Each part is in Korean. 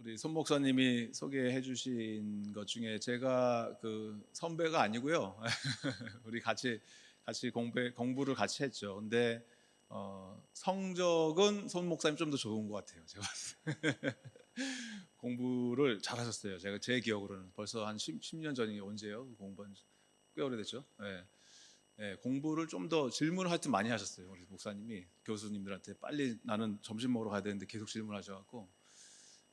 우리 손 목사님이 소개해 주신 것 중에 제가 그 선배가 아니고요. 우리 같이 공부를 같이 했죠. 근데 성적은 손 목사님 좀 더 좋은 것 같아요. 제가 봤을 때. 공부를 잘하셨어요. 제가 제 기억으로는 벌써 한 10년 전이 언제예요? 공부한 지 꽤 오래됐죠. 네. 네, 공부를 좀 더 질문을 하여튼 많이 하셨어요. 우리 목사님이 교수님들한테 빨리 나는 점심 먹으러 가야 되는데 계속 질문하셔갖고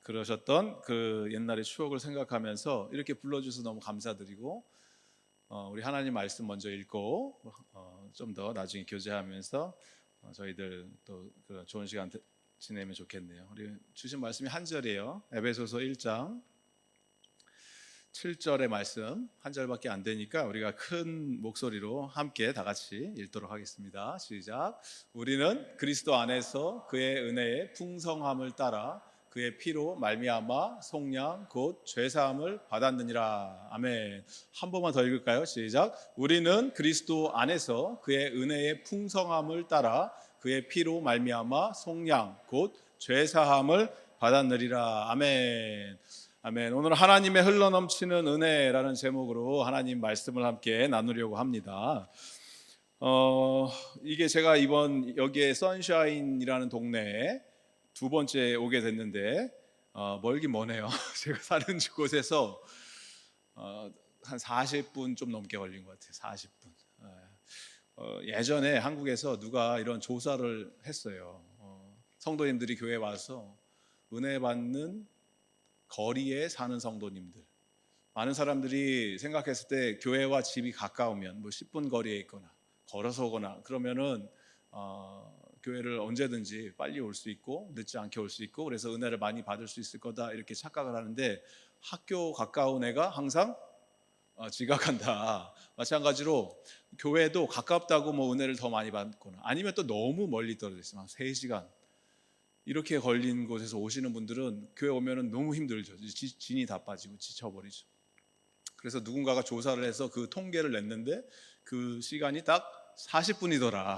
그러셨던 그 옛날의 추억을 생각하면서 이렇게 불러주셔서 너무 감사드리고 우리 하나님 말씀 먼저 읽고 좀 더 나중에 교제하면서 저희들 또 좋은 시간 지내면 좋겠네요. 우리 주신 말씀이 한 절이에요. 에베소서 1장 7절의 말씀 한 절밖에 안 되니까 우리가 큰 목소리로 함께 다 같이 읽도록 하겠습니다. 시작. 우리는 그리스도 안에서 그의 은혜의 풍성함을 따라 그의 피로 말미암아 속량 곧 죄사함을 받았느니라. 아멘. 한 번만 더 읽을까요? 시작. 우리는 그리스도 안에서 그의 은혜의 풍성함을 따라 그의 피로 말미암아 속량 곧 죄사함을 받았느니라. 아멘. 아멘. 오늘 하나님의 흘러넘치는 은혜라는 제목으로 하나님 말씀을 함께 나누려고 합니다. 이게 제가 이번 여기에 선샤인이라는 동네에 두 번째 오게 됐는데 멀긴 머네요. 제가 사는 곳에서 한 40분 좀 넘게 걸린 것 같아요. 40분. 예전에 한국에서 누가 이런 조사를 했어요. 성도님들이 교회에 와서 은혜 받는 거리에 사는 성도님들, 많은 사람들이 생각했을 때 교회와 집이 가까우면 뭐 10분 거리에 있거나 걸어서 오거나 그러면은 교회를 언제든지 빨리 올 수 있고 늦지 않게 올 수 있고 그래서 은혜를 많이 받을 수 있을 거다 이렇게 착각을 하는데 학교 가까운 애가 항상 지각한다. 마찬가지로 교회도 가깝다고 뭐 은혜를 더 많이 받거나 아니면 또 너무 멀리 떨어져 있으면 한 3시간 이렇게 걸린 곳에서 오시는 분들은 교회 오면은 너무 힘들죠. 진이 다 빠지고 지쳐버리죠. 그래서 누군가가 조사를 해서 그 통계를 냈는데 그 시간이 딱 40분이더라.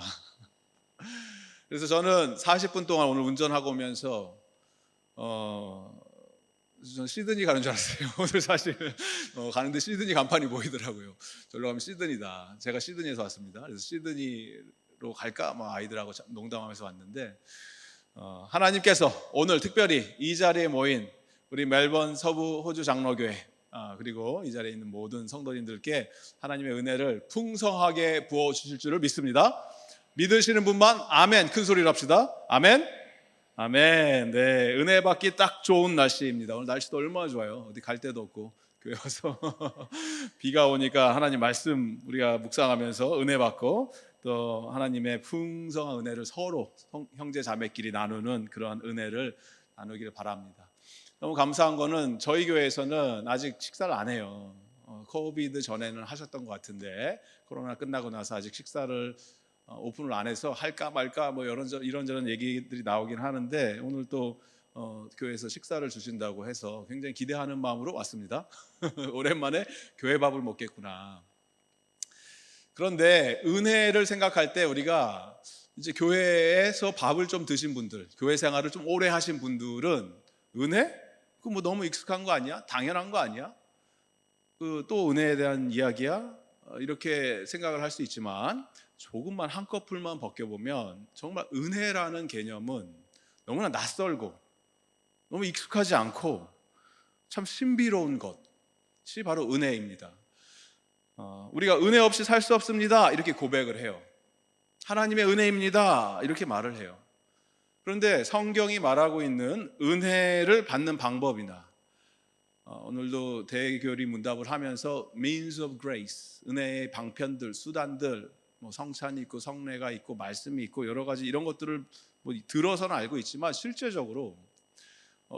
그래서 저는 40분 동안 오늘 운전하고 오면서 저는 시드니 가는 줄 알았어요. 오늘 사실 가는데 시드니 간판이 보이더라고요. 저로 가면 시드니다. 제가 시드니에서 왔습니다. 그래서 시드니로 갈까? 뭐 아이들하고 농담하면서 왔는데 하나님께서 오늘 특별히 이 자리에 모인 우리 멜번 서부 호주 장로교회 그리고 이 자리에 있는 모든 성도님들께 하나님의 은혜를 풍성하게 부어주실 줄을 믿습니다. 믿으시는 분만 아멘 큰 소리로 합시다. 아멘. 아멘. 네, 은혜 받기 딱 좋은 날씨입니다. 오늘 날씨도 얼마나 좋아요. 어디 갈 데도 없고 교회 와서 비가 오니까 하나님 말씀 우리가 묵상하면서 은혜 받고 또 하나님의 풍성한 은혜를 서로 형제 자매끼리 나누는 그러한 은혜를 나누기를 바랍니다. 너무 감사한 거는 저희 교회에서는 아직 식사를 안 해요. 코비드 전에는 하셨던 것 같은데 코로나 끝나고 나서 아직 식사를 오픈을 안 해서 할까 말까 뭐 이런저런 얘기들이 나오긴 하는데 오늘 또 교회에서 식사를 주신다고 해서 굉장히 기대하는 마음으로 왔습니다. 오랜만에 교회 밥을 먹겠구나. 그런데 은혜를 생각할 때 우리가 이제 교회에서 밥을 좀 드신 분들, 교회 생활을 좀 오래 하신 분들은 은혜? 그 뭐 너무 익숙한 거 아니야? 당연한 거 아니야? 그 또 은혜에 대한 이야기야? 이렇게 생각을 할 수 있지만 조금만 한꺼풀만 벗겨보면 정말 은혜라는 개념은 너무나 낯설고 너무 익숙하지 않고 참 신비로운 것이 바로 은혜입니다. 우리가 은혜 없이 살 수 없습니다 이렇게 고백을 해요. 하나님의 은혜입니다 이렇게 말을 해요. 그런데 성경이 말하고 있는 은혜를 받는 방법이나 오늘도 대교리 문답을 하면서 means of grace, 은혜의 방편들, 수단들, 뭐 성찬이 있고 성례가 있고 말씀이 있고 여러 가지 이런 것들을 뭐 들어서는 알고 있지만 실제적으로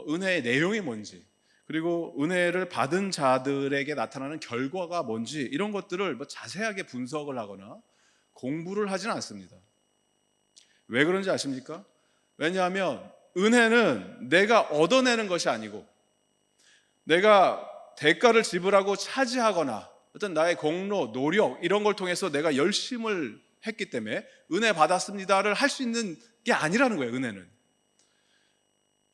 은혜의 내용이 뭔지 그리고 은혜를 받은 자들에게 나타나는 결과가 뭔지 이런 것들을 뭐 자세하게 분석을 하거나 공부를 하지는 않습니다. 왜 그런지 아십니까? 왜냐하면 은혜는 내가 얻어내는 것이 아니고 내가 대가를 지불하고 차지하거나 어떤 나의 공로, 노력 이런 걸 통해서 내가 열심을 했기 때문에 은혜 받았습니다를 할 수 있는 게 아니라는 거예요. 은혜는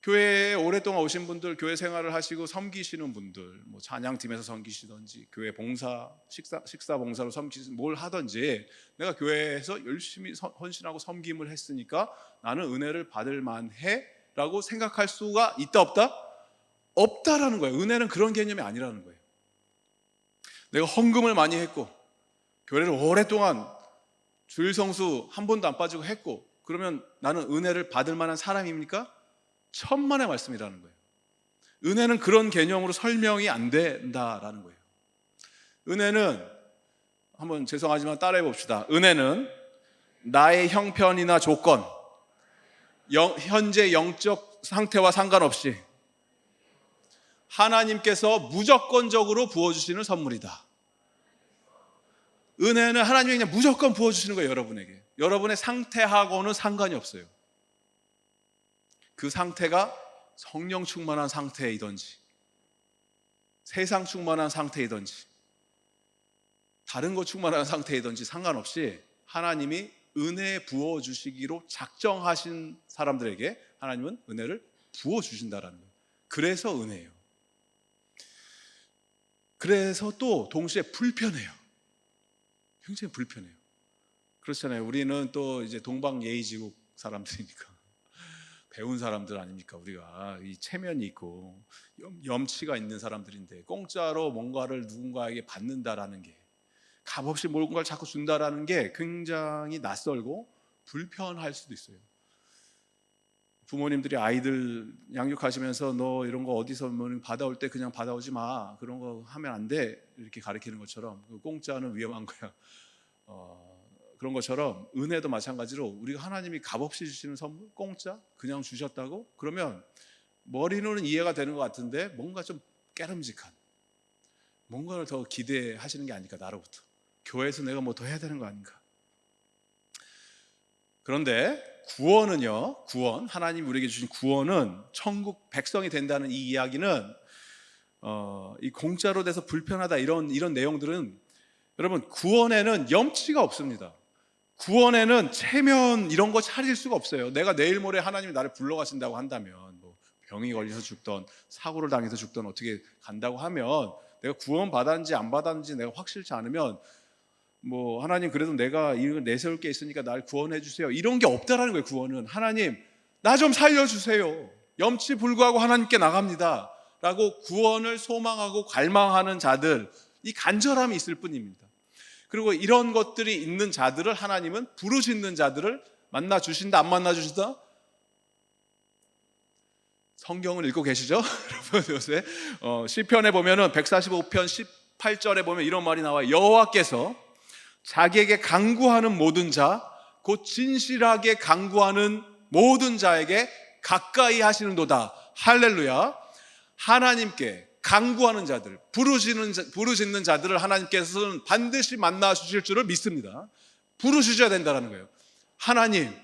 교회에 오랫동안 오신 분들, 교회 생활을 하시고 섬기시는 분들, 뭐 찬양팀에서 섬기시든지 교회 봉사, 식사 봉사로 섬기시 뭘 하든지 내가 교회에서 열심히 헌신하고 섬김을 했으니까 나는 은혜를 받을 만해라고 생각할 수가 있다 없다? 없다라는 거예요. 은혜는 그런 개념이 아니라는 거예요. 내가 헌금을 많이 했고 교회를 오랫동안 주일 성수 한 번도 안 빠지고 했고 그러면 나는 은혜를 받을 만한 사람입니까? 천만의 말씀이라는 거예요. 은혜는 그런 개념으로 설명이 안 된다라는 거예요. 은혜는 한번 죄송하지만 따라해 봅시다. 은혜는 나의 형편이나 조건, 현재 영적 상태와 상관없이 하나님께서 무조건적으로 부어주시는 선물이다. 은혜는 하나님이 그냥 무조건 부어주시는 거예요. 여러분에게. 여러분의 상태하고는 상관이 없어요. 그 상태가 성령 충만한 상태이든지 세상 충만한 상태이든지 다른 것 충만한 상태이든지 상관없이 하나님이 은혜 부어주시기로 작정하신 사람들에게 하나님은 은혜를 부어주신다는 거예요. 그래서 은혜예요. 그래서 또 동시에 불편해요. 굉장히 불편해요. 그렇잖아요. 우리는 또 이제 동방예의지국 사람들이니까 배운 사람들 아닙니까? 우리가 이 체면이 있고 염치가 있는 사람들인데 공짜로 뭔가를 누군가에게 받는다라는 게 값없이 뭔가를 자꾸 준다라는 게 굉장히 낯설고 불편할 수도 있어요. 부모님들이 아이들 양육하시면서 너 이런 거 어디서 받아올 때 그냥 받아오지 마. 그런 거 하면 안 돼. 이렇게 가르치는 것처럼 공짜는 위험한 거야. 그런 것처럼 은혜도 마찬가지로 우리가 하나님이 값없이 주시는 선물, 공짜 그냥 주셨다고? 그러면 머리로는 이해가 되는 것 같은데 뭔가 좀 깨름직한 뭔가를 더 기대하시는 게 아닐까. 나로부터 교회에서 내가 뭐 더 해야 되는 거 아닌가. 그런데 구원은요, 구원, 하나님 우리에게 주신 구원은 천국 백성이 된다는 이 이야기는 이 공짜로 돼서 불편하다 이런 내용들은 여러분 구원에는 염치가 없습니다. 구원에는 체면 이런 거 차릴 수가 없어요. 내가 내일 모레 하나님이 나를 불러가신다고 한다면 뭐 병이 걸려서 죽던 사고를 당해서 죽던 어떻게 간다고 하면 내가 구원 받았는지 안 받았는지 내가 확실치 않으면 뭐 하나님 그래도 내가 이걸 내세울 게 있으니까 날 구원해 주세요 이런 게 없다라는 거예요. 구원은 하나님 나 좀 살려주세요. 염치 불구하고 하나님께 나갑니다 라고 구원을 소망하고 갈망하는 자들 이 간절함이 있을 뿐입니다. 그리고 이런 것들이 있는 자들을 하나님은 부르짖는 자들을 만나 주신다 안 만나 주신다? 성경을 읽고 계시죠? 여러분 요새 시편에 보면은 145편 18절에 보면 이런 말이 나와요. 여호와께서 자기에게 간구하는 모든 자 곧 진실하게 간구하는 모든 자에게 가까이 하시는도다. 할렐루야. 하나님께 간구하는 자들, 부르짖는 자들을 하나님께서는 반드시 만나 주실 줄을 믿습니다. 부르짖어야 된다는 거예요. 하나님,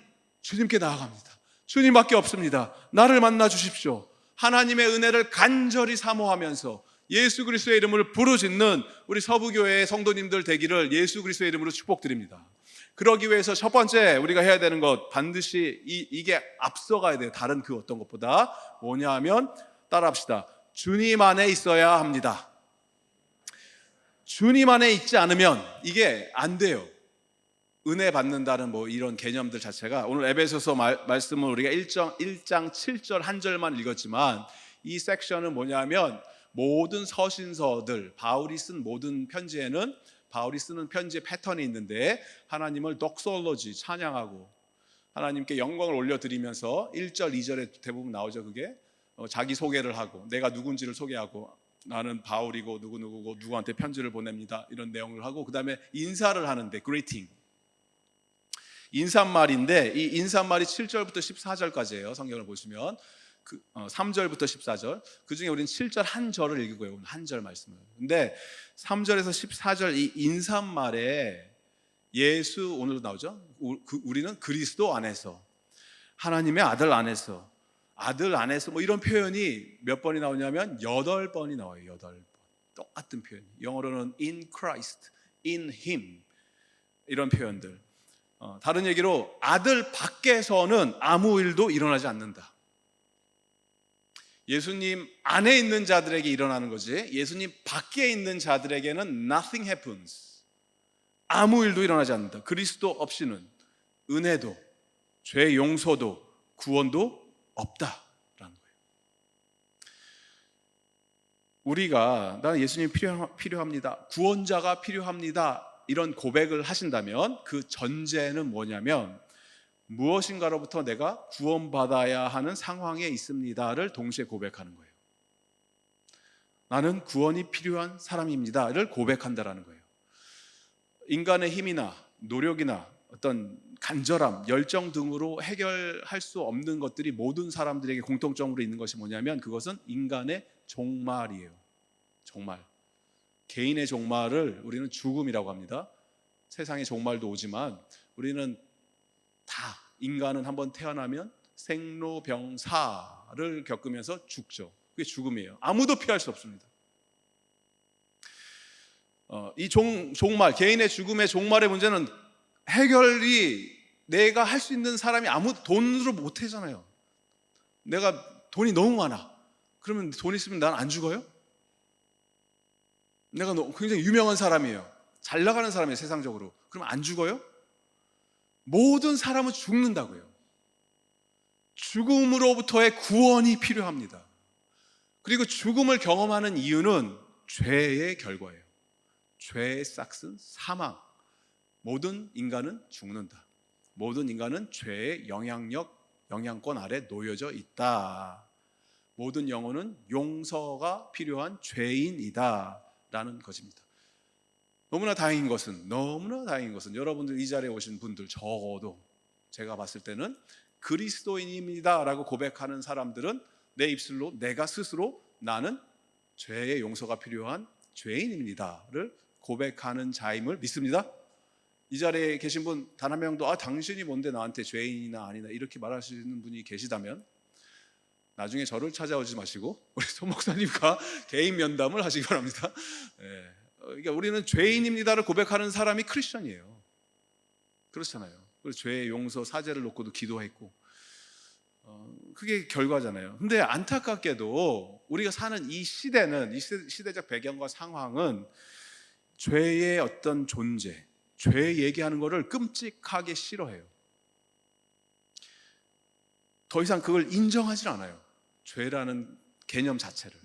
주님께 나아갑니다. 주님밖에 없습니다. 나를 만나 주십시오. 하나님의 은혜를 간절히 사모하면서 예수 그리스도의 이름을 부르짖는 우리 서부교회의 성도님들 되기를 예수 그리스도의 이름으로 축복드립니다. 그러기 위해서 첫 번째 우리가 해야 되는 것 반드시 이게 앞서가야 돼요. 다른 그 어떤 것보다 뭐냐 하면 따라합시다. 주님 안에 있어야 합니다. 주님 안에 있지 않으면 이게 안 돼요. 은혜 받는다는 뭐 이런 개념들 자체가 오늘 에베소서 말씀은 우리가 1장 7절 한 절만 읽었지만 이 섹션은 뭐냐면 모든 서신서들 바울이 쓴 모든 편지에는 바울이 쓰는 편지의 패턴이 있는데 하나님을 독설로지 찬양하고 하나님께 영광을 올려드리면서 1절 2절에 대부분 나오죠. 그게 자기 소개를 하고 내가 누군지를 소개하고 나는 바울이고 누구누구고 누구한테 편지를 보냅니다 이런 내용을 하고 그 다음에 인사를 하는데 greeting 인사말인데 이 인사말이 7절부터 14절까지예요. 성경을 보시면 3절부터 14절 그 중에 우리는 7절 한 절을 읽고요. 한 절 말씀을. 근데 3절에서 14절 이 인사말에 예수 오늘도 나오죠. 우리는 그리스도 안에서 하나님의 아들 안에서 뭐 이런 표현이 몇 번이 나오냐면 8번이 나와요. 8번 똑같은 표현. 영어로는 in Christ, in Him 이런 표현들. 다른 얘기로 아들 밖에서는 아무 일도 일어나지 않는다. 예수님 안에 있는 자들에게 일어나는 거지, 예수님 밖에 있는 자들에게는 nothing happens. 아무 일도 일어나지 않는다. 그리스도 없이는 은혜도, 죄 용서도, 구원도 없다라는 거예요. 우리가 나는 예수님이 필요합니다, 구원자가 필요합니다, 이런 고백을 하신다면 그 전제는 뭐냐면 무엇인가로부터 내가 구원받아야 하는 상황에 있습니다를 동시에 고백하는 거예요. 나는 구원이 필요한 사람입니다를 고백한다라는 거예요. 인간의 힘이나 노력이나 어떤 간절함, 열정 등으로 해결할 수 없는 것들이 모든 사람들에게 공통점으로 있는 것이 뭐냐면 그것은 인간의 종말이에요. 종말. 개인의 종말을 우리는 죽음이라고 합니다. 세상의 종말도 오지만 우리는 다, 인간은 한번 태어나면 생로병사를 겪으면서 죽죠. 그게 죽음이에요. 아무도 피할 수 없습니다. 이 종말, 개인의 죽음의 종말의 문제는 해결이 내가 할 수 있는 사람이 돈으로 못 하잖아요. 내가 돈이 너무 많아. 그러면 돈 있으면 난 안 죽어요? 내가 굉장히 유명한 사람이에요. 잘 나가는 사람이에요, 세상적으로. 그러면 안 죽어요? 모든 사람은 죽는다고요. 죽음으로부터의 구원이 필요합니다. 그리고 죽음을 경험하는 이유는 죄의 결과예요. 죄의 싹슨 사망. 모든 인간은 죽는다. 모든 인간은 죄의 영향권 아래 놓여져 있다. 모든 영혼은 용서가 필요한 죄인이다 라는 것입니다. 너무나 다행인 것은 여러분들 이 자리에 오신 분들 적어도 제가 봤을 때는 그리스도인입니다 라고 고백하는 사람들은 내 입술로 내가 스스로 나는 죄의 용서가 필요한 죄인입니다를 고백하는 자임을 믿습니다. 이 자리에 계신 분 단 한 명도 당신이 뭔데 나한테 죄인이나 아니나 이렇게 말하시는 분이 계시다면 나중에 저를 찾아오지 마시고 우리 송 목사님과 개인 면담을 하시기 바랍니다. 그러니까 우리는 죄인입니다를 고백하는 사람이 크리스천이에요. 그렇잖아요. 그래서 죄의 용서, 사죄를 놓고도 기도했고 그게 결과잖아요. 근데 안타깝게도 우리가 사는 이 시대는, 이 시대적 배경과 상황은 죄의 어떤 존재, 죄 얘기하는 거를 끔찍하게 싫어해요. 더 이상 그걸 인정하지 않아요. 죄라는 개념 자체를.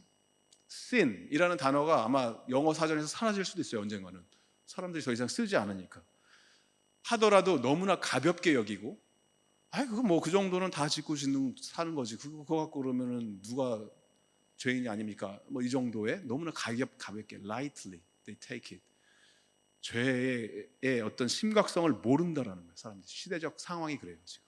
sin이라는 단어가 아마 영어 사전에서 사라질 수도 있어요. 언젠가는 사람들이 더 이상 쓰지 않으니까. 하더라도 너무나 가볍게 여기고, 그거 뭐 그 정도는 다 짓고 사는 거지, 그거 갖고 그러면은 누가 죄인이 아닙니까? 뭐 이 정도의 너무나 가볍게 lightly they take it. 죄의 어떤 심각성을 모른다라는 거예요. 사람들이. 시대적 상황이 그래요 지금.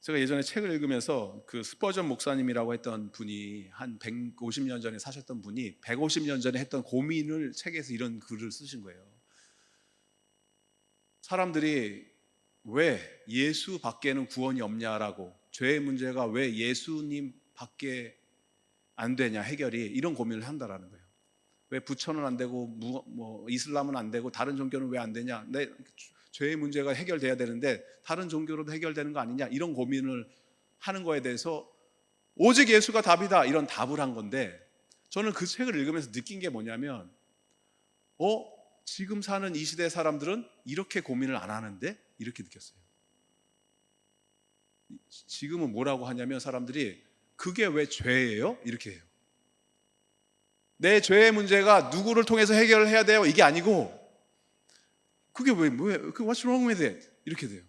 제가 예전에 책을 읽으면서 그 스퍼전 목사님이라고 했던 분이 한 150년 전에 사셨던 분이 150년 전에 했던 고민을 책에서 이런 글을 쓰신 거예요. 사람들이 왜 예수 밖에는 구원이 없냐라고, 죄의 문제가 왜 예수님 밖에 안 되냐 해결이, 이런 고민을 한다라는 거예요. 왜 부처는 안 되고 뭐 이슬람은 안 되고 다른 종교는 왜 안 되냐, 죄의 문제가 해결돼야 되는데 다른 종교로도 해결되는 거 아니냐, 이런 고민을 하는 거에 대해서 오직 예수가 답이다, 이런 답을 한 건데, 저는 그 책을 읽으면서 느낀 게 뭐냐면 지금 사는 이 시대 사람들은 이렇게 고민을 안 하는데, 이렇게 느꼈어요. 지금은 뭐라고 하냐면 사람들이 그게 왜 죄예요? 이렇게 해요. 내 죄의 문제가 누구를 통해서 해결을 해야 돼요? 이게 아니고 그게 왜 what's wrong with it? 이렇게 돼요.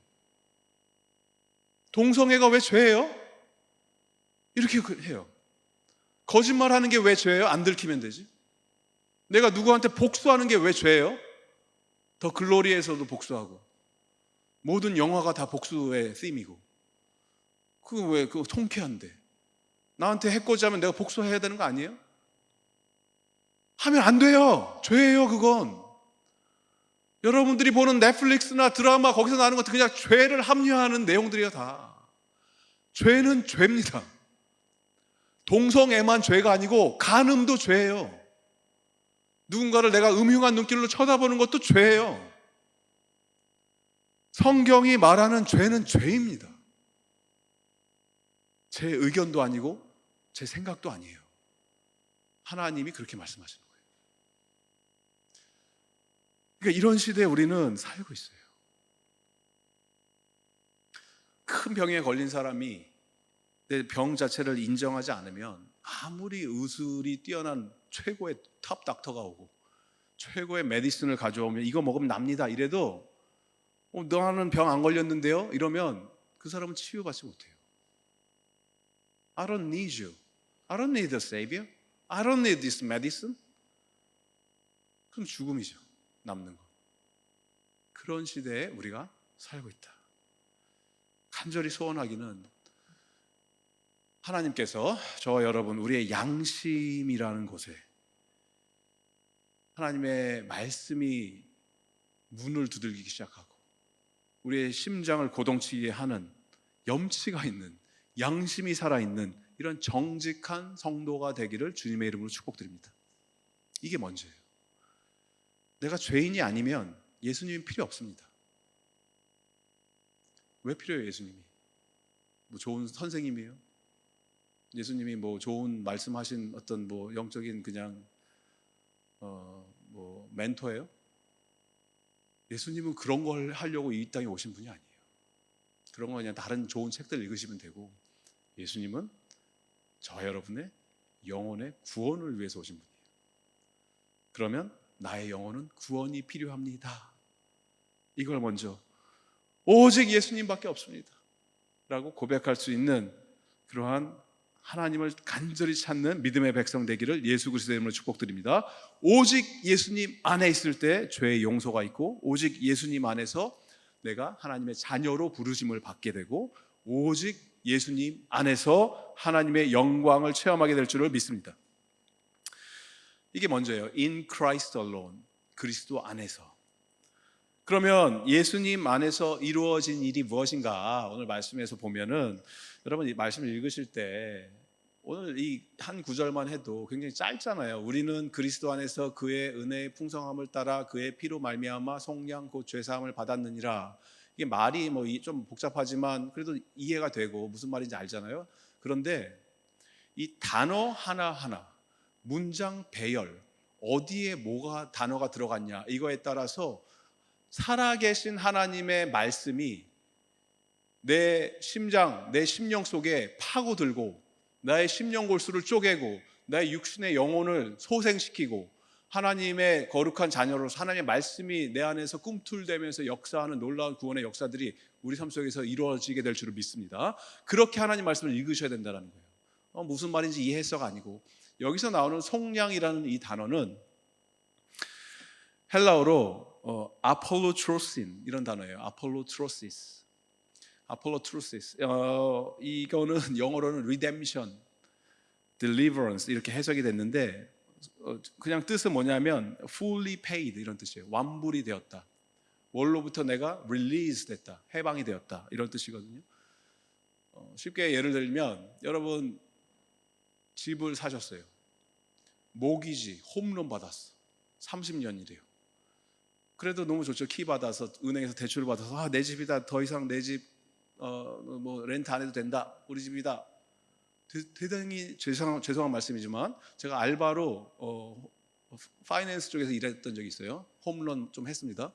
동성애가 왜 죄예요? 이렇게 해요. 거짓말하는 게 왜 죄예요? 안 들키면 되지. 내가 누구한테 복수하는 게 왜 죄예요? 더 글로리에서도 복수하고, 모든 영화가 다 복수의 팀이고, 그거 왜 그거 통쾌한데? 나한테 해코지하면 내가 복수해야 되는 거 아니에요? 하면 안 돼요. 죄예요 그건. 여러분들이 보는 넷플릭스나 드라마, 거기서 나오는 것도 그냥 죄를 합리화하는 내용들이야 다. 죄는 죄입니다. 동성애만 죄가 아니고 간음도 죄예요. 누군가를 내가 음흉한 눈길로 쳐다보는 것도 죄예요. 성경이 말하는 죄는 죄입니다. 제 의견도 아니고 제 생각도 아니에요. 하나님이 그렇게 말씀하시는 거예요. 그러니까 이런 시대에 우리는 살고 있어요. 큰 병에 걸린 사람이 내 병 자체를 인정하지 않으면 아무리 의술이 뛰어난 최고의 탑 닥터가 오고 최고의 메디슨을 가져오면 이거 먹으면 납니다 이래도 너는 병 안 걸렸는데요? 이러면 그 사람은 치유받지 못해요. I don't need you. I don't need a savior. I don't need this medicine. 그럼 죽음이죠. 남는 거. 그런 시대에 우리가 살고 있다. 간절히 소원하기는 하나님께서 저와 여러분 우리의 양심이라는 곳에 하나님의 말씀이 문을 두들기기 시작하고 우리의 심장을 고동치게 하는 염치가 있는 양심이 살아있는 이런 정직한 성도가 되기를 주님의 이름으로 축복드립니다. 이게 먼저예요. 내가 죄인이 아니면 예수님이 필요 없습니다. 왜 필요해요? 예수님이 뭐 좋은 선생님이에요? 예수님이 뭐 좋은 말씀하신 어떤 뭐 영적인 그냥 뭐 멘토예요? 예수님은 그런 걸 하려고 이 땅에 오신 분이 아니에요. 그런 거 그냥 다른 좋은 책들 읽으시면 되고, 예수님은 저 여러분의 영혼의 구원을 위해서 오신 분이에요. 그러면 나의 영혼은 구원이 필요합니다. 이걸 먼저 오직 예수님밖에 없습니다 라고 고백할 수 있는 그러한 하나님을 간절히 찾는 믿음의 백성 되기를 예수 그리스도의 이름으로 축복드립니다. 오직 예수님 안에 있을 때 죄의 용서가 있고, 오직 예수님 안에서 내가 하나님의 자녀로 부르심을 받게 되고, 오직 예수님 안에서 하나님의 영광을 체험하게 될 줄을 믿습니다. 이게 먼저예요. In Christ alone. 그리스도 안에서. 그러면 예수님 안에서 이루어진 일이 무엇인가? 오늘 말씀에서 보면은 여러분 이 말씀을 읽으실 때 오늘 이 한 구절만 해도 굉장히 짧잖아요. 우리는 그리스도 안에서 그의 은혜의 풍성함을 따라 그의 피로 말미암아 속량 곧 죄 사함을 받았느니라. 이게 말이 뭐 좀 복잡하지만 그래도 이해가 되고 무슨 말인지 알잖아요. 그런데 이 단어 하나하나, 문장 배열, 어디에 뭐가 단어가 들어갔냐 이거에 따라서 살아계신 하나님의 말씀이 내 심장, 내 심령 속에 파고들고 나의 심령 골수를 쪼개고 나의 육신의 영혼을 소생시키고 하나님의 거룩한 자녀로서 하나님의 말씀이 내 안에서 꿈틀대면서 역사하는 놀라운 구원의 역사들이 우리 삶 속에서 이루어지게 될 줄을 믿습니다. 그렇게 하나님 말씀을 읽으셔야 된다는 거예요. 무슨 말인지 이해해서가 아니고, 여기서 나오는 속량이라는 이 단어는 헬라어로 아폴로트로신 이런 단어예요. 아폴로트로시스. 이거는 영어로는 redemption, deliverance 이렇게 해석이 됐는데 그냥 뜻은 뭐냐면 fully paid 이런 뜻이에요. 완불이 되었다. 뭘로부터 내가 release 됐다. 해방이 되었다. 이런 뜻이거든요. 쉽게 예를 들면 여러분 집을 사셨어요. 모기지 홈런 받았어. 30년이래요. 그래도 너무 좋죠. 키 받아서 은행에서 대출을 받아서 내 집이다. 더 이상 내 집 뭐 렌트 안 해도 된다. 우리 집이다. 대단히 죄송한 말씀이지만 제가 알바로 파이낸스 쪽에서 일했던 적이 있어요. 홈런 좀 했습니다.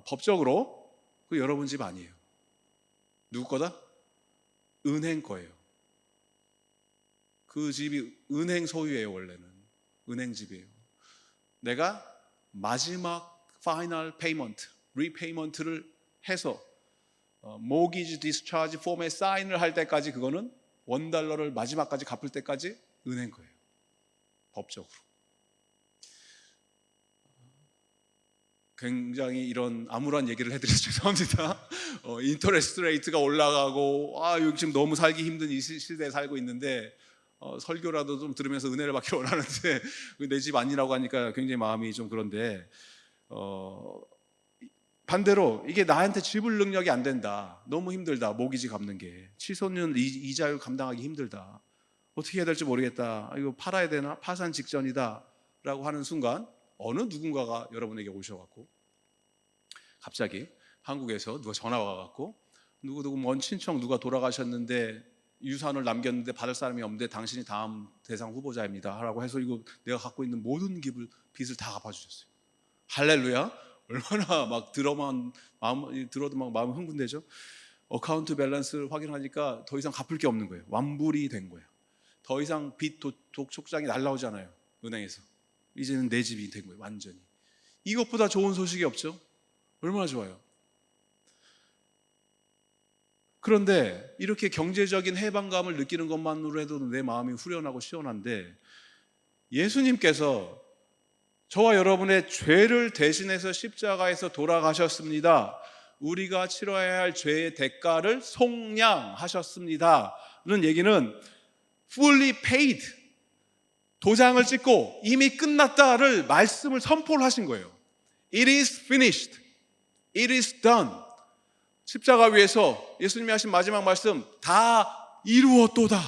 법적으로 그 여러분 집 아니에요. 누구 거다? 은행 거예요. 그 집이 은행 소유예요. 원래는 은행 집이에요. 내가 마지막 파이널 페이먼트, 리페이먼트를 해서 모기지 디스차지 폼에 사인을 할 때까지 그거는 $1를 마지막까지 갚을 때까지 은행 거예요. 법적으로. 굉장히 이런 암울한 얘기를 해드려서 죄송합니다. 인터레스트 레이트가 올라가고 여기 지금 너무 살기 힘든 이 시대에 살고 있는데 설교라도 좀 들으면서 은혜를 받기 원하는데 내 집 아니라고 하니까 굉장히 마음이 좀 그런데 반대로 이게 나한테 지불 능력이 안 된다. 너무 힘들다. 모기지 갚는 게. 치솟는 이자율 감당하기 힘들다. 어떻게 해야 될지 모르겠다. 이거 팔아야 되나? 파산 직전이다. 라고 하는 순간 어느 누군가가 여러분에게 오셔갖고 갑자기 한국에서 누가 전화가 와갖고 누구누구 먼 친척 누가 돌아가셨는데 유산을 남겼는데 받을 사람이 없는데 당신이 다음 대상 후보자입니다 라고 해서 이거 내가 갖고 있는 모든 빚을 다 갚아주셨어요. 할렐루야. 얼마나 막 들어도 막 마음 흥분되죠. 어카운트 밸런스를 확인하니까 더 이상 갚을 게 없는 거예요. 완불이 된 거예요. 더 이상 빚 독촉장이 날라오잖아요, 은행에서. 이제는 내 집이 된 거예요, 완전히. 이것보다 좋은 소식이 없죠. 얼마나 좋아요. 그런데 이렇게 경제적인 해방감을 느끼는 것만으로 해도 내 마음이 후련하고 시원한데, 예수님께서 저와 여러분의 죄를 대신해서 십자가에서 돌아가셨습니다. 우리가 치러야 할 죄의 대가를 속량하셨습니다는 얘기는 fully paid, 도장을 찍고 이미 끝났다를 말씀을 선포를 하신 거예요. It is finished. It is done. 십자가 위에서 예수님이 하신 마지막 말씀, 다 이루었도다.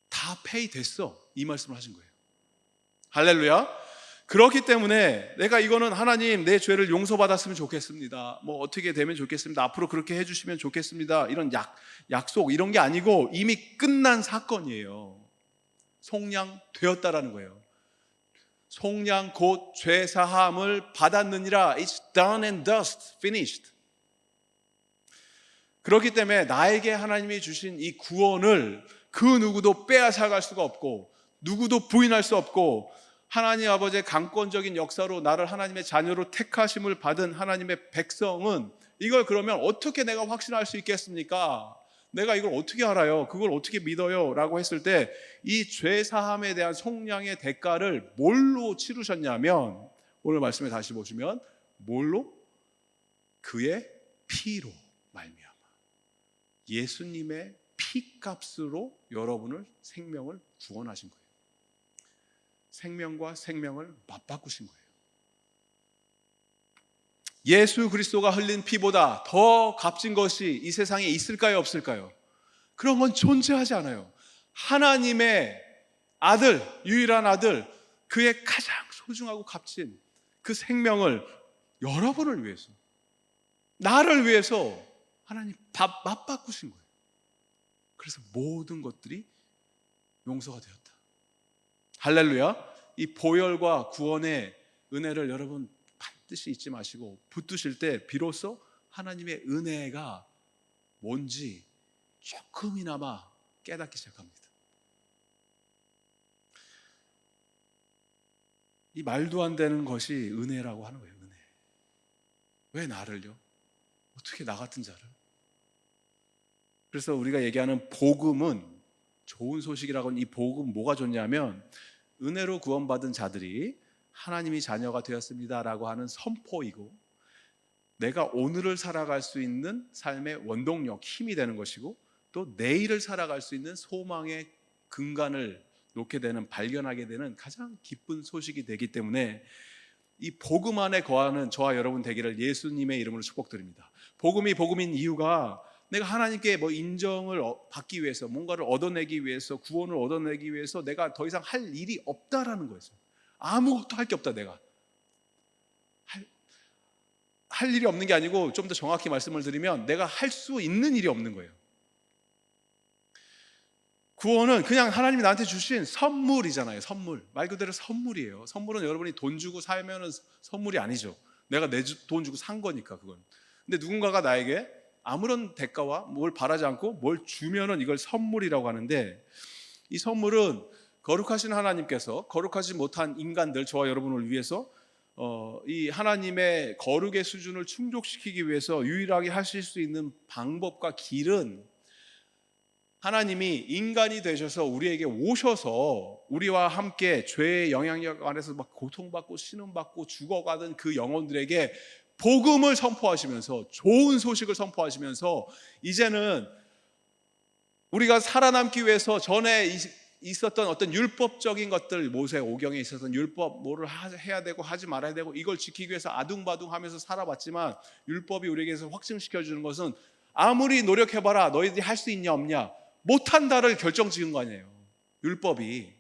다 페이 됐어. 이 말씀을 하신 거예요. 할렐루야. 그렇기 때문에 내가 이거는 하나님 내 죄를 용서받았으면 좋겠습니다, 뭐 어떻게 되면 좋겠습니다, 앞으로 그렇게 해주시면 좋겠습니다, 이런 약속 이런 게 아니고 이미 끝난 사건이에요. 속량되었다라는 거예요. 속량 곧 죄사함을 받았느니라. It's done and dust, finished. 그렇기 때문에 나에게 하나님이 주신 이 구원을 그 누구도 빼앗아갈 수가 없고 누구도 부인할 수 없고, 하나님 아버지의 강권적인 역사로 나를 하나님의 자녀로 택하심을 받은 하나님의 백성은 이걸 그러면 어떻게 내가 확신할 수 있겠습니까? 내가 이걸 어떻게 알아요? 그걸 어떻게 믿어요? 라고 했을 때 이 죄사함에 대한 속량의 대가를 뭘로 치르셨냐면, 오늘 말씀에 다시 보시면 뭘로? 그의 피로 말미암아, 예수님의 피값으로 여러분을 생명을 구원하신 거예요. 생명과 생명을 맞바꾸신 거예요. 예수 그리스도가 흘린 피보다 더 값진 것이 이 세상에 있을까요, 없을까요? 그런 건 존재하지 않아요. 하나님의 아들, 유일한 아들, 그의 가장 소중하고 값진 그 생명을 여러분을 위해서, 나를 위해서 하나님 맞바꾸신 거예요. 그래서 모든 것들이 용서가 되었다. 할렐루야. 이 보혈과 구원의 은혜를 여러분 반드시 잊지 마시고 붙드실 때 비로소 하나님의 은혜가 뭔지 조금이나마 깨닫기 시작합니다. 이 말도 안 되는 것이 은혜라고 하는 거예요. 은혜. 왜 나를요? 어떻게 나 같은 자를? 그래서 우리가 얘기하는 복음은, 좋은 소식이라고 하는 이 복음 뭐가 좋냐면, 은혜로 구원받은 자들이 하나님이 자녀가 되었습니다라고 하는 선포이고, 내가 오늘을 살아갈 수 있는 삶의 원동력, 힘이 되는 것이고, 또 내일을 살아갈 수 있는 소망의 근간을 놓게 되는, 발견하게 되는 가장 기쁜 소식이 되기 때문에 이 복음 안에 거하는 저와 여러분 되기를 예수님의 이름으로 축복드립니다. 복음이 복음인 이유가 내가 하나님께 뭐 인정을 받기 위해서, 뭔가를 얻어내기 위해서, 구원을 얻어내기 위해서 내가 더 이상 할 일이 없다라는 거예요. 아무것도 할 게 없다. 내가 할 일이 없는 게 아니고, 좀 더 정확히 말씀을 드리면 내가 할 수 있는 일이 없는 거예요. 구원은 그냥 하나님이 나한테 주신 선물이잖아요. 선물. 말 그대로 선물이에요. 선물은 여러분이 돈 주고 사면은 선물이 아니죠. 내가 내 돈 주고 산 거니까 그건. 근데 누군가가 나에게 아무런 대가와 뭘 바라지 않고 뭘 주면은 이걸 선물이라고 하는데, 이 선물은 거룩하신 하나님께서 거룩하지 못한 인간들, 저와 여러분을 위해서 이 하나님의 거룩의 수준을 충족시키기 위해서 유일하게 하실 수 있는 방법과 길은, 하나님이 인간이 되셔서 우리에게 오셔서 우리와 함께 죄의 영향력 안에서 막 고통받고 신음받고 죽어가던 그 영혼들에게 복음을 선포하시면서, 좋은 소식을 선포하시면서, 이제는 우리가 살아남기 위해서 전에 있었던 어떤 율법적인 것들, 모세 오경에 있었던 율법, 뭐를 해야 되고 하지 말아야 되고 이걸 지키기 위해서 아둥바둥 하면서 살아봤지만, 율법이 우리에게서 확증시켜주는 것은 아무리 노력해봐라 너희들이 할 수 있냐 없냐, 못한다를 결정지은 거 아니에요. 율법이.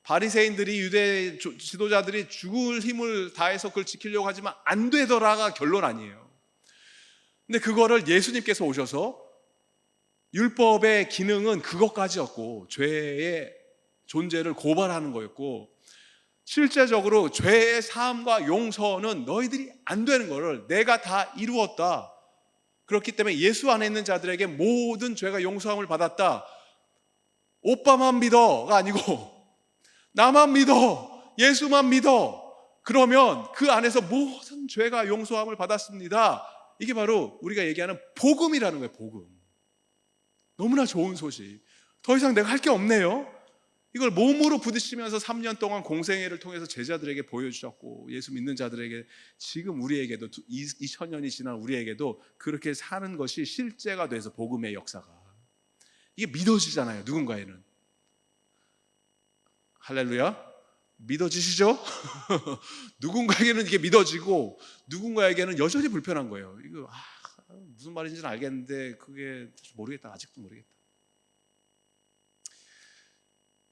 바리새인들이, 유대 지도자들이 죽을 힘을 다해서 그걸 지키려고 하지만 안 되더라가 결론 아니에요. 근데 그거를 예수님께서 오셔서 율법의 기능은 그것까지였고, 죄의 존재를 고발하는 거였고, 실제적으로 죄의 사함과 용서는 너희들이 안 되는 거를 내가 다 이루었다. 그렇기 때문에 예수 안에 있는 자들에게 모든 죄가 용서함을 받았다. 오빠만 믿어가 아니고 나만 믿어, 예수만 믿어. 그러면 그 안에서 모든 죄가 용서함을 받았습니다. 이게 바로 우리가 얘기하는 복음이라는 거예요. 복음. 너무나 좋은 소식. 더 이상 내가 할 게 없네요. 이걸 몸으로 부딪히면서 3년 동안 공생애를 통해서 제자들에게 보여주셨고, 예수 믿는 자들에게, 지금 우리에게도 2000년이 지난 우리에게도 그렇게 사는 것이 실제가 돼서 복음의 역사가, 이게 믿어지잖아요. 누군가에는. 할렐루야. 믿어지시죠? 누군가에게는 이게 믿어지고 누군가에게는 여전히 불편한 거예요. 이거 무슨 말인지는 알겠는데 그게 모르겠다. 아직도 모르겠다.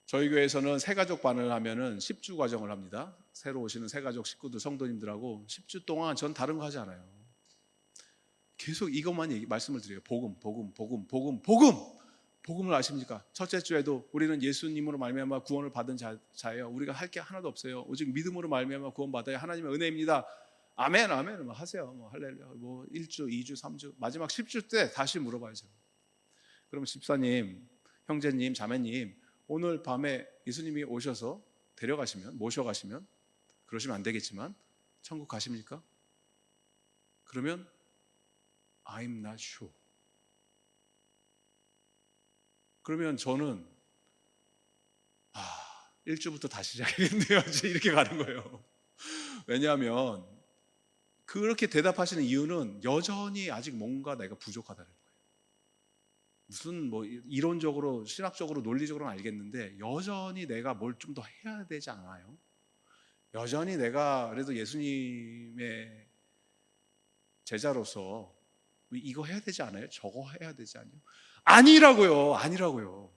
저희 교회에서는 새가족반을 하면은 10주 과정을 합니다. 새로 오시는 새가족 식구들, 성도님들하고 10주 동안 전 다른 거 하지 않아요. 계속 이것만 말씀을 드려요. 복음, 복음, 복음, 복음, 복음. 복음을 아십니까? 첫째 주에도 우리는 예수님으로 말미암아 구원을 받은 자예요. 우리가 할 게 하나도 없어요. 오직 믿음으로 말미암아 구원 받아야 하나님의 은혜입니다. 아멘, 아멘. 뭐 하세요. 뭐 할렐루야. 뭐 1주, 2주, 3주, 마지막 10주 때 다시 물어봐야죠. 그러면 집사님, 형제님, 자매님, 오늘 밤에 예수님이 오셔서 데려가시면, 모셔가시면, 그러시면 안 되겠지만 천국 가십니까? 그러면 I'm not sure. 그러면 저는 1주부터 다시 시작했네요. 이렇게 가는 거예요. 왜냐하면 그렇게 대답하시는 이유는 여전히 아직 뭔가 내가 부족하다는 거예요. 무슨 뭐 이론적으로, 신학적으로, 논리적으로는 알겠는데 여전히 내가 뭘 좀 더 해야 되지 않아요? 여전히 내가 그래도 예수님의 제자로서 이거 해야 되지 않아요? 저거 해야 되지 않아요? 아니라고요. 아니라고요.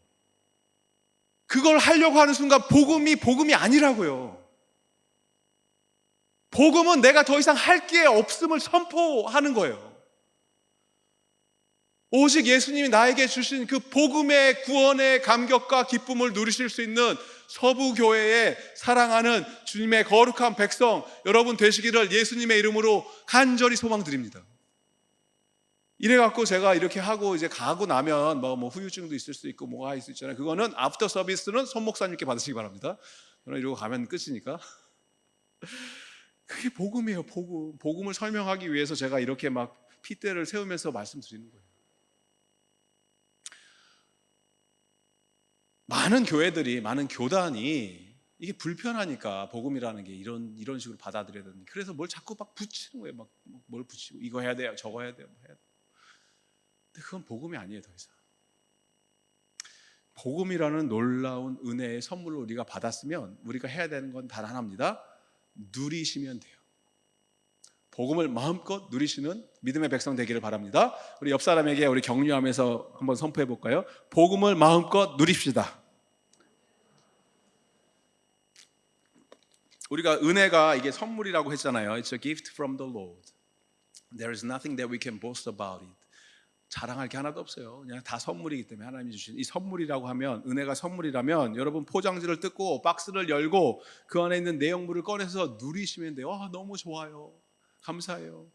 그걸 하려고 하는 순간 복음이 아니라고요. 복음은 내가 더 이상 할 게 없음을 선포하는 거예요. 오직 예수님이 나에게 주신 그 복음의 구원의 감격과 기쁨을 누리실 수 있는 서부교회의 사랑하는 주님의 거룩한 백성 여러분 되시기를 예수님의 이름으로 간절히 소망드립니다. 이래갖고 제가 이렇게 하고 이제 가고 나면 뭐 후유증도 있을 수 있고 뭐가 있을 수 있잖아요. 그거는 애프터 서비스는 손 목사님께 받으시기 바랍니다. 저는 이러고 가면 끝이니까. 그게 복음이에요. 복음을 설명하기 위해서 제가 이렇게 막 핏대를 세우면서 말씀드리는 거예요. 많은 교회들이, 많은 교단이 이게 불편하니까 복음이라는 게 이런 식으로 받아들여야 되는데, 그래서 뭘 자꾸 막 붙이는 거예요. 막 뭘 붙이고 이거 해야 돼요, 저거 해야 돼요, 뭐 해야 돼요. 근데 그건 복음이 아니에요. 더 이상 복음이라는 놀라운 은혜의 선물을 우리가 받았으면 우리가 해야 되는 건 단 하나입니다. 누리시면 돼요. 복음을 마음껏 누리시는 믿음의 백성 되기를 바랍니다. 우리 옆 사람에게 우리 격려하면서 한번 선포해 볼까요? 복음을 마음껏 누립시다. 우리가 은혜가 이게 선물이라고 했잖아요. It's a gift from the Lord. There is nothing that we can boast about it. 자랑할 게 하나도 없어요. 그냥 다 선물이기 때문에 하나님이 주신 이 선물이라고 하면, 은혜가 선물이라면 여러분 포장지를 뜯고 박스를 열고 그 안에 있는 내용물을 꺼내서 누리시면 돼요. 너무 좋아요. 감사해요.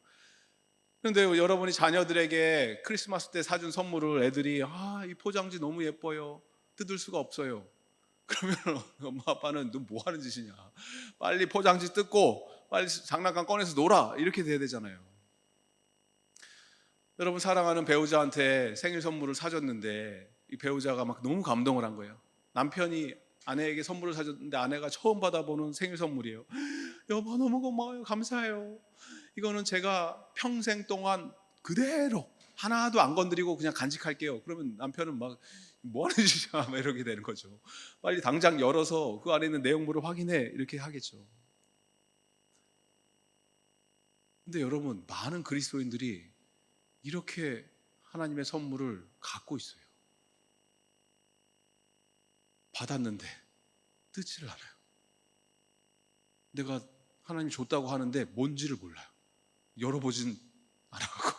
그런데 여러분이 자녀들에게 크리스마스 때 사준 선물을 애들이 이 포장지 너무 예뻐요. 뜯을 수가 없어요. 그러면 엄마 아빠는 너 뭐 하는 짓이냐. 빨리 포장지 뜯고 빨리 장난감 꺼내서 놀아. 이렇게 돼야 되잖아요. 여러분 사랑하는 배우자한테 생일 선물을 사줬는데 이 배우자가 막 너무 감동을 한 거예요. 남편이 아내에게 선물을 사줬는데 아내가 처음 받아보는 생일 선물이에요. 여보 너무 고마워요. 감사해요. 이거는 제가 평생 동안 그대로 하나도 안 건드리고 그냥 간직할게요. 그러면 남편은 막 뭐 하는 짓이야 막 이렇게 되는 거죠. 빨리 당장 열어서 그 안에 있는 내용물을 확인해 이렇게 하겠죠. 근데 여러분 많은 그리스도인들이 이렇게 하나님의 선물을 갖고 있어요. 받았는데 뜯지를 않아요. 내가 하나님 줬다고 하는데 뭔지를 몰라요. 열어보진 안 하고.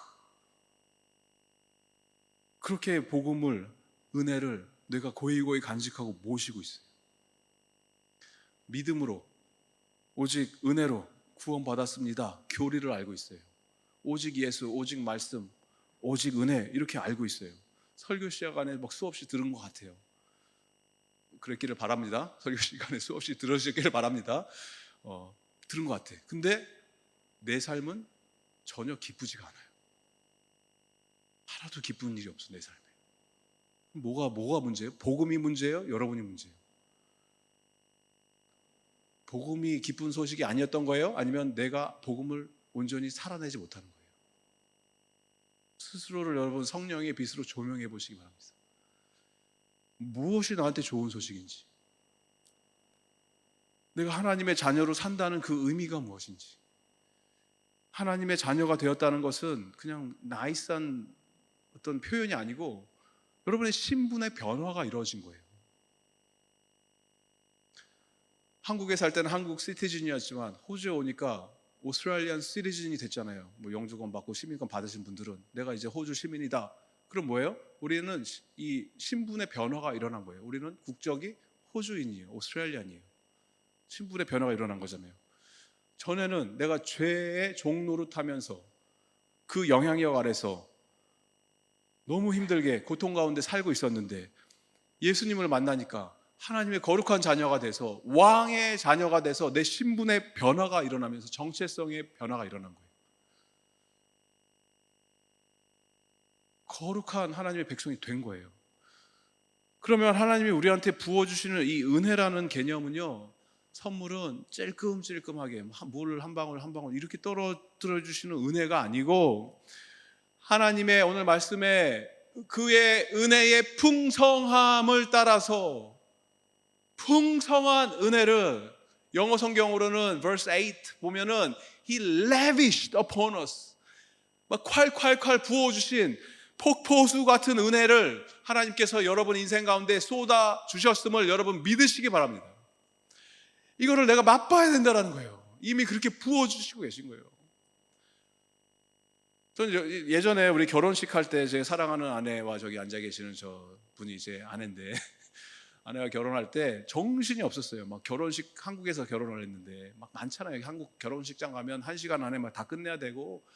그렇게 복음을, 은혜를 내가 고이고이 간직하고 모시고 있어요. 믿음으로, 오직 은혜로 구원받았습니다. 교리를 알고 있어요. 오직 예수, 오직 말씀, 오직 은혜, 이렇게 알고 있어요. 설교 시간에 막 수없이 들은 것 같아요. 그랬기를 바랍니다. 설교 시간에 수없이 들으셨기를 바랍니다. 들은 것 같아. 근데 내 삶은 전혀 기쁘지가 않아요. 하나도 기쁜 일이 없어, 내 삶에. 뭐가 문제예요? 복음이 문제예요? 여러분이 문제예요? 복음이 기쁜 소식이 아니었던 거예요? 아니면 내가 복음을 온전히 살아내지 못하는 거예요? 스스로를 여러분 성령의 빛으로 조명해 보시기 바랍니다. 무엇이 나한테 좋은 소식인지, 내가 하나님의 자녀로 산다는 그 의미가 무엇인지, 하나님의 자녀가 되었다는 것은 그냥 나이스한 어떤 표현이 아니고 여러분의 신분의 변화가 이루어진 거예요. 한국에 살 때는 한국 시티즌이었지만 호주에 오니까 오스트레일리안 시티즌이 됐잖아요. 뭐 영주권 받고 시민권 받으신 분들은 내가 이제 호주 시민이다. 그럼 뭐예요? 우리는 이 신분의 변화가 일어난 거예요. 우리는 국적이 호주인이에요. 오스트레일리안이에요. 신분의 변화가 일어난 거잖아요. 전에는 내가 죄의 종노릇하면서 그 영향력 아래서 너무 힘들게 고통 가운데 살고 있었는데 예수님을 만나니까 하나님의 거룩한 자녀가 돼서 왕의 자녀가 돼서 내 신분의 변화가 일어나면서 정체성의 변화가 일어난 거예요. 거룩한 하나님의 백성이 된 거예요. 그러면 하나님이 우리한테 부어주시는 이 은혜라는 개념은요, 선물은 찔끔찔끔하게 물 한 방울 한 방울 이렇게 떨어뜨려 주시는 은혜가 아니고 하나님의 오늘 말씀에 그의 은혜의 풍성함을 따라서 풍성한 은혜를, 영어 성경으로는 verse 8 보면은 He lavished upon us, 막 콸콸콸 부어주신 폭포수 같은 은혜를 하나님께서 여러분 인생 가운데 쏟아 주셨음을 여러분 믿으시기 바랍니다. 이거를 내가 맛봐야 된다는 거예요. 이미 그렇게 부어주시고 계신 거예요. 저는 예전에 우리 결혼식 할 때 제 사랑하는 아내와 저기 앉아 계시는 저 분이 제 아내인데 아내가 결혼할 때 정신이 없었어요. 막 결혼식, 한국에서 결혼을 했는데 막 많잖아요. 한국 결혼식장 가면 1시간 안에 막 다 끝내야 되고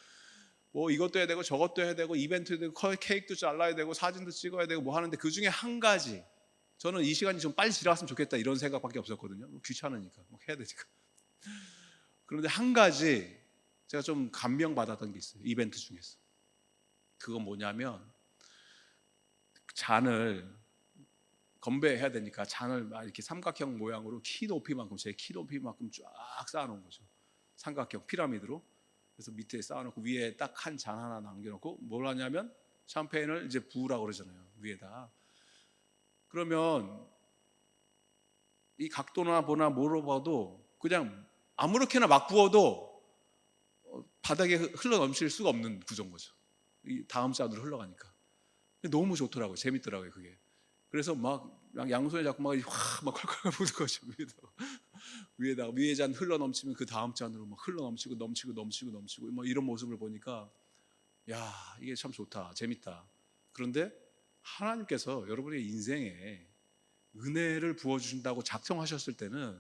뭐 이것도 해야 되고 저것도 해야 되고 이벤트도 되고 케이크도 잘라야 되고 사진도 찍어야 되고 뭐 하는데 그 중에 한 가지, 저는 이 시간이 좀 빨리 지나갔으면 좋겠다 이런 생각밖에 없었거든요. 귀찮으니까 막 해야 되니까. 그런데 한 가지 제가 좀 감명받았던 게 있어요. 이벤트 중에서. 그건 뭐냐면 잔을 건배해야 되니까 잔을 막 이렇게 삼각형 모양으로 키 높이만큼, 제 키 높이만큼 쫙 쌓아놓은 거죠. 삼각형 피라미드로. 그래서 밑에 쌓아놓고 위에 딱 한 잔 하나 남겨놓고 뭘 하냐면 샴페인을 이제 부으라고 그러잖아요. 위에다. 그러면 이 각도나 보나 뭐로 봐도 그냥 아무렇게나 막 부어도 바닥에 흘러 넘칠 수가 없는 구조인 거죠. 이 다음 잔으로 흘러가니까. 너무 좋더라고요. 재밌더라고요, 그게. 그래서 막 양손에 잡고 막 콸콸콸 부는 거죠. 위에다가 위에 잔 흘러 넘치면 그 다음 잔으로 막 흘러 넘치고 뭐 이런 모습을 보니까 야, 이게 참 좋다, 재밌다. 그런데 하나님께서 여러분의 인생에 은혜를 부어주신다고 작정하셨을 때는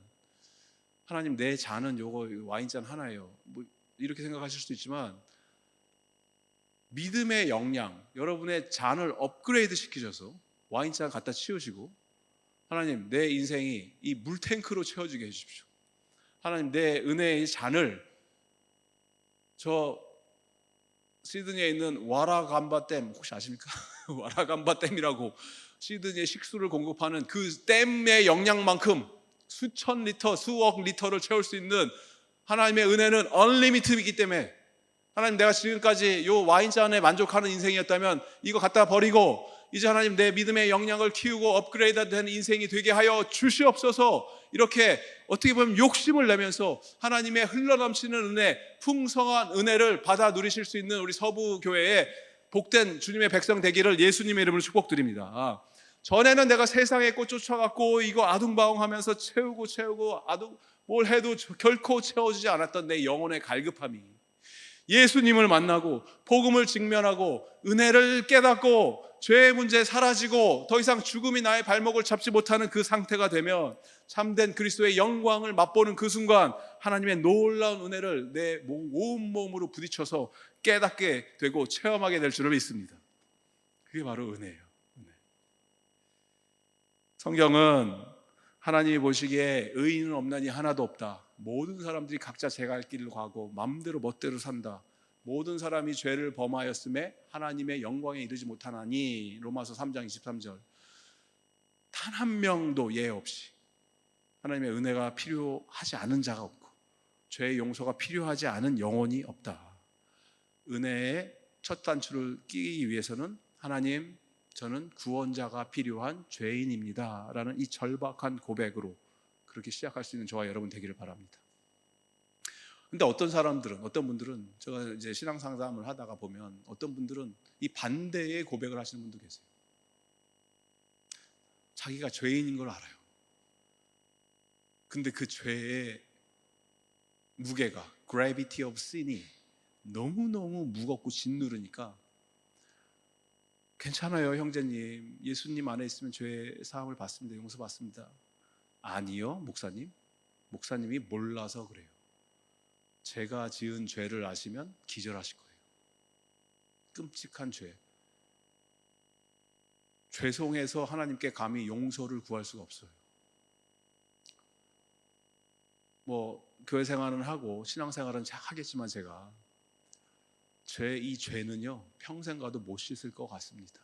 하나님 내 잔은 요거 와인잔 하나예요. 뭐 이렇게 생각하실 수도 있지만 믿음의 역량, 여러분의 잔을 업그레이드 시키셔서 와인잔 갖다 치우시고 하나님 내 인생이 이 물탱크로 채워지게 해주십시오. 하나님 내 은혜의 잔을 저 시드니에 있는 와라감바댐 혹시 아십니까? 와라감바댐이라고 시드니에 식수를 공급하는 그 댐의 역량만큼 수천 리터, 수억 리터를 채울 수 있는 하나님의 은혜는 언리미트이기 때문에 하나님 내가 지금까지 요 와인잔에 만족하는 인생이었다면 이거 갖다 버리고 이제 하나님 내 믿음의 역량을 키우고 업그레이드된 인생이 되게 하여 주시옵소서. 이렇게 어떻게 보면 욕심을 내면서 하나님의 흘러넘치는 은혜, 풍성한 은혜를 받아 누리실 수 있는 우리 서부교회의 복된 주님의 백성 되기를 예수님의 이름으로 축복드립니다. 전에는 내가 세상의 꽃 쫓아갔고 이거 아둥바둥하면서 채우고 뭘 해도 결코 채워지지 않았던 내 영혼의 갈급함이 예수님을 만나고 복음을 직면하고 은혜를 깨닫고 죄의 문제 사라지고 더 이상 죽음이 나의 발목을 잡지 못하는 그 상태가 되면 참된 그리스도의 영광을 맛보는 그 순간 하나님의 놀라운 은혜를 내 온몸으로 부딪혀서 깨닫게 되고 체험하게 될 줄을 믿습니다. 그게 바로 은혜예요. 은혜. 성경은 하나님이 보시기에 의인은 없나니 하나도 없다. 모든 사람들이 각자 제 갈 길을 가고 맘대로 멋대로 산다. 모든 사람이 죄를 범하였음에 하나님의 영광에 이르지 못하나니. 로마서 3장 23절. 단 한 명도 예외 없이 하나님의 은혜가 필요하지 않은 자가 없고 죄의 용서가 필요하지 않은 영혼이 없다. 은혜의 첫 단추를 끼기 위해서는 하나님, 저는 구원자가 필요한 죄인입니다 라는 이 절박한 고백으로 그렇게 시작할 수 있는 저와 여러분 되기를 바랍니다. 근데 어떤 사람들은, 어떤 분들은, 제가 이제 신앙 상담을 하다가 보면 어떤 분들은 이 반대의 고백을 하시는 분도 계세요. 자기가 죄인인 걸 알아요. 근데 그 죄의 무게가, gravity of sin이 너무너무 무겁고 짓누르니까 괜찮아요 형제님, 예수님 안에 있으면 죄 사함을 받습니다, 용서받습니다. 아니요 목사님, 목사님이 몰라서 그래요. 제가 지은 죄를 아시면 기절하실 거예요. 끔찍한 죄, 죄송해서 하나님께 감히 용서를 구할 수가 없어요. 뭐 교회 생활은 하고 신앙생활은 하겠지만 제가 이 죄는요 평생 가도 못 씻을 것 같습니다.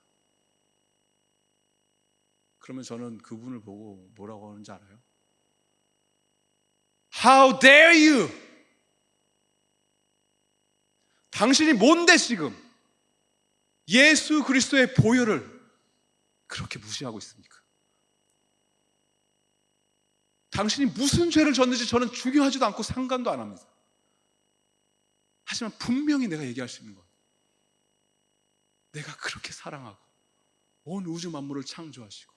그러면 저는 그분을 보고 뭐라고 하는지 알아요? How dare you! 당신이 뭔데 지금 예수 그리스도의 보혈을 그렇게 무시하고 있습니까? 당신이 무슨 죄를 졌는지 저는 중요하지도 않고 상관도 안 합니다. 하지만 분명히 내가 얘기할 수 있는 건 내가 그렇게 사랑하고 온 우주 만물을 창조하시고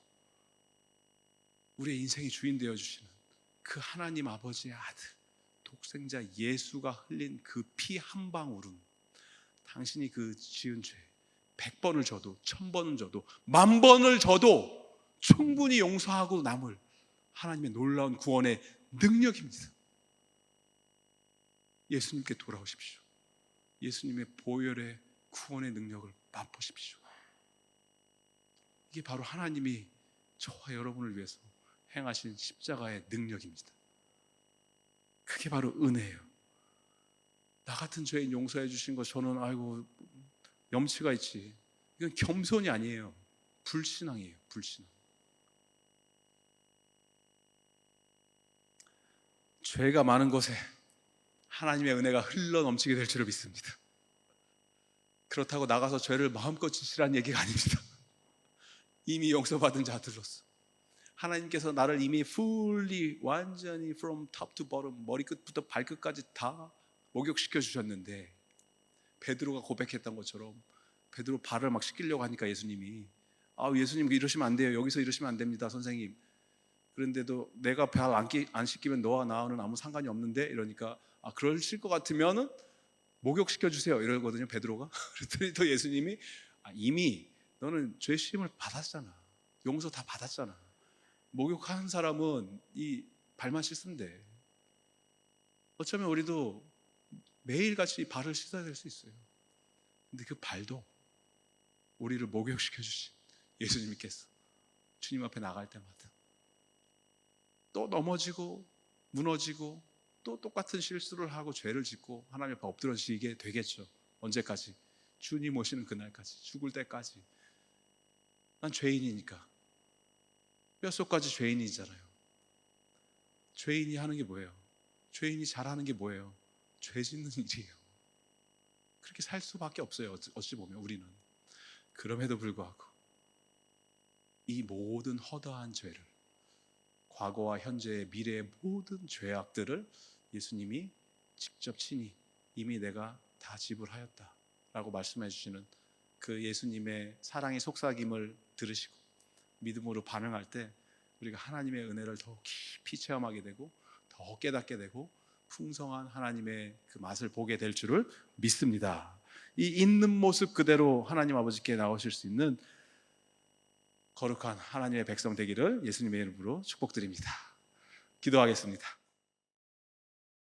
우리의 인생의 주인 되어주시는 그 하나님 아버지의 아들 독생자 예수가 흘린 그 피 한 방울은 당신이 그 지은 죄 100번을 져도 1000번을 져도 10,000번을 져도 충분히 용서하고 남을 하나님의 놀라운 구원의 능력입니다. 예수님께 돌아오십시오. 예수님의 보혈의 구원의 능력을 맛보십시오. 이게 바로 하나님이 저와 여러분을 위해서 행하신 십자가의 능력입니다. 그게 바로 은혜예요. 나 같은 죄인 용서해 주신 거 저는 아이고 염치가 있지. 이건 겸손이 아니에요. 불신앙이에요. 불신앙. 죄가 많은 곳에 하나님의 은혜가 흘러 넘치게 될 줄을 믿습니다. 그렇다고 나가서 죄를 마음껏 지시라는 얘기가 아닙니다. 이미 용서받은 자들로서 하나님께서 나를 이미 fully 완전히 from top to bottom 머리끝부터 발끝까지 다 목욕시켜 주셨는데 베드로가 고백했던 것처럼 베드로 발을 막 씻기려고 하니까 예수님이 예수님 이러시면 안 돼요. 여기서 이러시면 안 됩니다 선생님. 그런데도 내가 발 안 씻기면 너와 나와는 아무 상관이 없는데 이러니까 그러실 것 같으면은 목욕시켜 주세요 이러거든요 베드로가. 그랬더니 또 예수님이 이미 너는 죄 씻음을 받았잖아. 용서 다 받았잖아. 목욕한 사람은 이 발만 씻으면 돼. 어쩌면 우리도 매일같이 발을 씻어야 될 수 있어요. 근데 그 발도 우리를 목욕시켜 주신 예수님께서 주님 앞에 나갈 때마다 또 넘어지고 무너지고 또 똑같은 실수를 하고 죄를 짓고 하나님 앞에 엎드러지게 되겠죠. 언제까지? 주님 오시는 그날까지, 죽을 때까지. 난 죄인이니까. 뼛속까지 죄인이잖아요. 죄인이 하는 게 뭐예요? 죄인이 잘하는 게 뭐예요? 죄 짓는 일이에요. 그렇게 살 수밖에 없어요. 어찌 보면 우리는. 그럼에도 불구하고 이 모든 허다한 죄를, 과거와 현재의 미래의 모든 죄악들을 예수님이 직접 친히 이미 내가 다 지불하였다라고 말씀해 주시는 그 예수님의 사랑의 속삭임을 들으시고 믿음으로 반응할 때 우리가 하나님의 은혜를 더 깊이 체험하게 되고 더 깨닫게 되고 풍성한 하나님의 그 맛을 보게 될 줄을 믿습니다. 이 있는 모습 그대로 하나님 아버지께 나오실 수 있는 거룩한 하나님의 백성 되기를 예수님의 이름으로 축복드립니다. 기도하겠습니다.